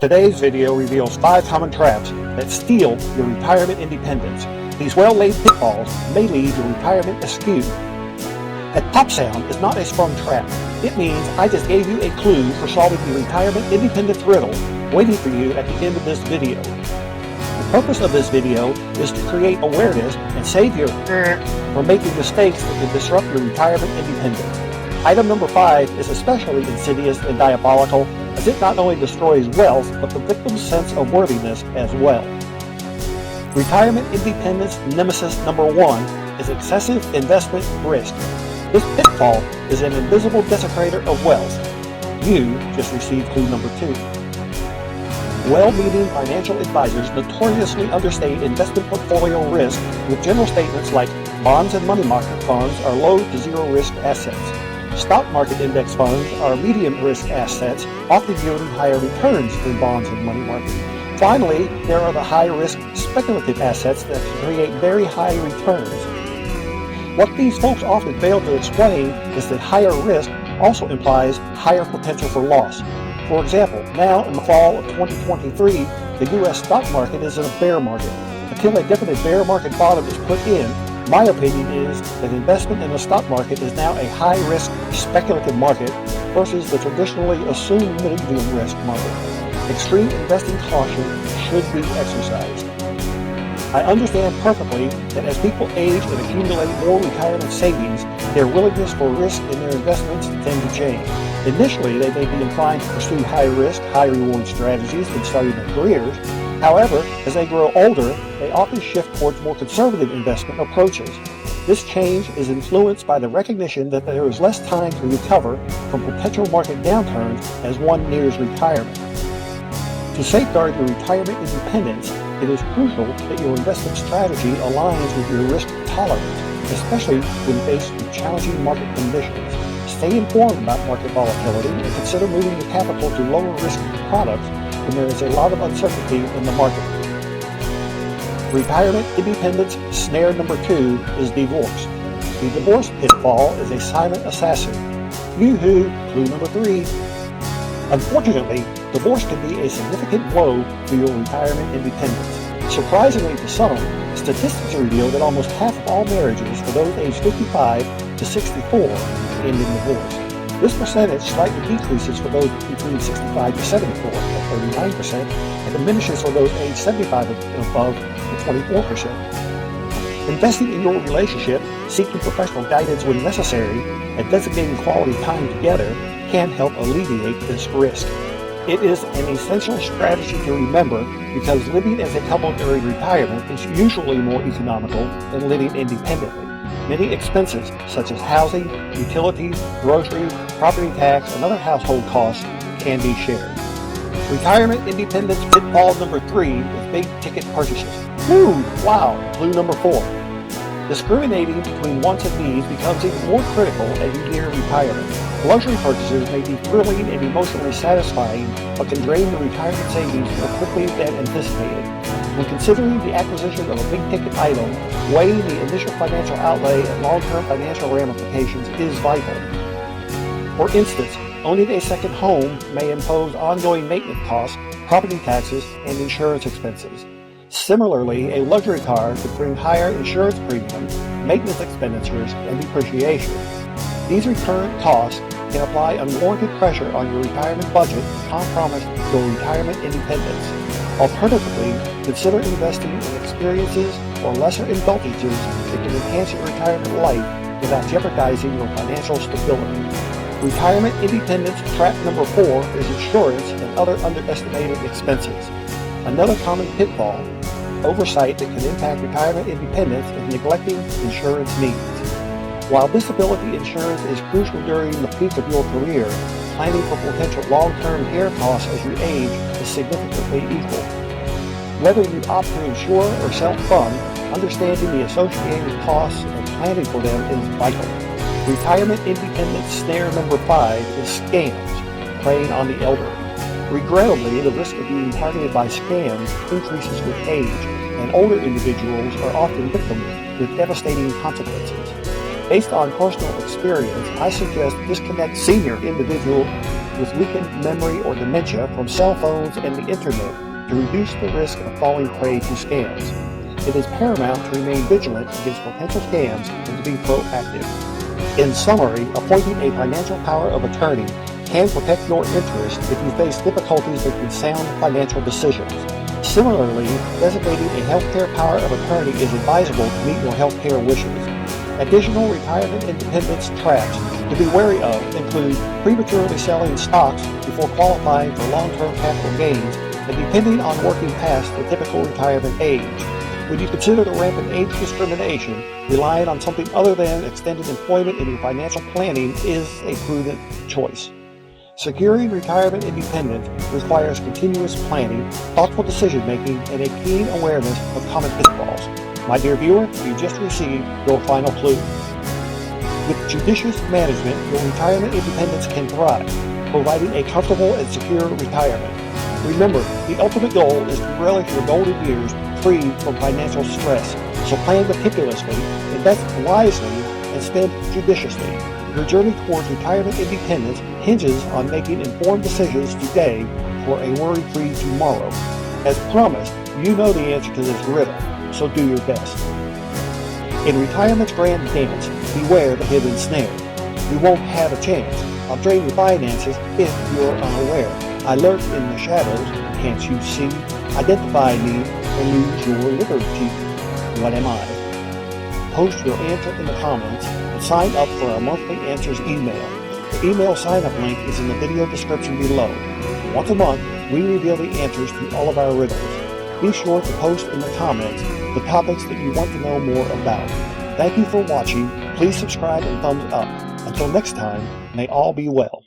Today's video reveals 5 common traps that steal your retirement independence. These well-laid pitfalls may leave your retirement askew. A pop sound is not a sprung trap. It means I just gave you a clue for solving the retirement independence riddle waiting for you at the end of this video. The purpose of this video is to create awareness and save you from making mistakes that can disrupt your retirement independence. Item number 5 is especially insidious and diabolical, as it not only destroys wealth, but the victim's sense of worthiness as well. Retirement independence nemesis number 1 is excessive investment risk. This pitfall is an invisible desecrator of wealth. You just received clue number 2. Well-meaning financial advisors notoriously understate investment portfolio risk with general statements like bonds and money market funds are low to zero risk assets. Stock market index funds are medium risk assets, often yielding higher returns than bonds and money market. Finally, there are the high-risk speculative assets that create very high returns. What these folks often fail to explain is that higher risk also implies higher potential for loss. For example, now in the fall of 2023, the U.S. stock market is in a bear market. Until a definite bear market bottom is put in, my opinion is that investment in the stock market is now a high-risk speculative market versus the traditionally assumed medium-risk market. Extreme investing caution should be exercised. I understand perfectly that as people age and accumulate more retirement savings, their willingness for risk in their investments tend to change. Initially, they may be inclined to pursue high-risk, high-reward strategies when starting their careers. However, as they grow older, they often shift towards more conservative investment approaches. This change is influenced by the recognition that there is less time to recover from potential market downturns as one nears retirement. To safeguard your retirement independence, it is crucial that your investment strategy aligns with your risk tolerance, especially when faced with challenging market conditions. Stay informed about market volatility and consider moving your capital to lower risk products when there is a lot of uncertainty in the market. Retirement independence snare number 2 is divorce. The divorce pitfall is a silent assassin. Yoo-hoo, clue number 3. Unfortunately, divorce can be a significant blow to your retirement independence. Surprisingly to some, statistics reveal that almost half of all marriages for those aged 55 to 64 end in divorce. This percentage slightly decreases for those between 65 to 74 at 39% and diminishes for those aged 75 and above at 24%. Investing in your relationship, seeking professional guidance when necessary, and designating quality time together can help alleviate this risk. It is an essential strategy to remember because living as a couple during retirement is usually more economical than living independently. Many expenses, such as housing, utilities, groceries, property tax, and other household costs, can be shared. Retirement independence pitfall number 3 is big-ticket purchases. Woo! Wow! Clue number 4. Discriminating between wants and needs becomes even more critical as you near retirement. Luxury purchases may be thrilling and emotionally satisfying, but can drain your retirement savings more quickly than anticipated. When considering the acquisition of a big-ticket item, weighing the initial financial outlay and long-term financial ramifications is vital. For instance, owning a second home may impose ongoing maintenance costs, property taxes, and insurance expenses. Similarly, a luxury car could bring higher insurance premiums, maintenance expenditures, and depreciation. These recurrent costs can apply unwarranted pressure on your retirement budget and compromise your retirement independence. Alternatively, consider investing in experiences or lesser indulgences that can enhance your retirement life without jeopardizing your financial stability. Retirement independence trap number 4 is insurance and other underestimated expenses. Another common pitfall, oversight that can impact retirement independence, is neglecting insurance needs. While disability insurance is crucial during the peak of your career, planning for potential long-term care costs as you age is significantly equal. Whether you opt to insure or self-fund, understanding the associated costs and planning for them is vital. Retirement independence snare number 5 is scams, preying on the elderly. Regrettably, the risk of being targeted by scams increases with age, and older individuals are often victims with devastating consequences. Based on personal experience, I suggest disconnect senior individuals with weakened memory or dementia from cell phones and the internet to reduce the risk of falling prey to scams. It is paramount to remain vigilant against potential scams and to be proactive. In summary, appointing a financial power of attorney can protect your interest if you face difficulties making sound financial decisions. Similarly, designating a healthcare power of attorney is advisable to meet your healthcare wishes. Additional retirement independence traps to be wary of include prematurely selling stocks before qualifying for long-term capital gains and depending on working past the typical retirement age. When you consider the rampant age discrimination, relying on something other than extended employment in your financial planning is a prudent choice. Securing retirement independence requires continuous planning, thoughtful decision-making, and a keen awareness of common pitfalls. My dear viewer, you just received your final clue. With judicious management, your retirement independence can thrive, providing a comfortable and secure retirement. Remember, the ultimate goal is to relish your golden years free from financial stress. So plan meticulously, invest wisely, and spend judiciously. Your journey towards retirement independence hinges on making informed decisions today for a worry-free tomorrow. As promised, you know the answer to this riddle, so do your best. In retirement's grand dance, beware the hidden snare. You won't have a chance. I'll drain your finances if you're unaware. I lurk in the shadows, can't you see? Identify me or lose your liberty. What am I? Post your answer in the comments and sign up for our monthly answers email. The email sign-up link is in the video description below. Once a month, we reveal the answers to all of our riddles. Be sure to post in the comments the topics that you want to know more about. Thank you for watching. Please subscribe and thumbs up. Until next time, may all be well.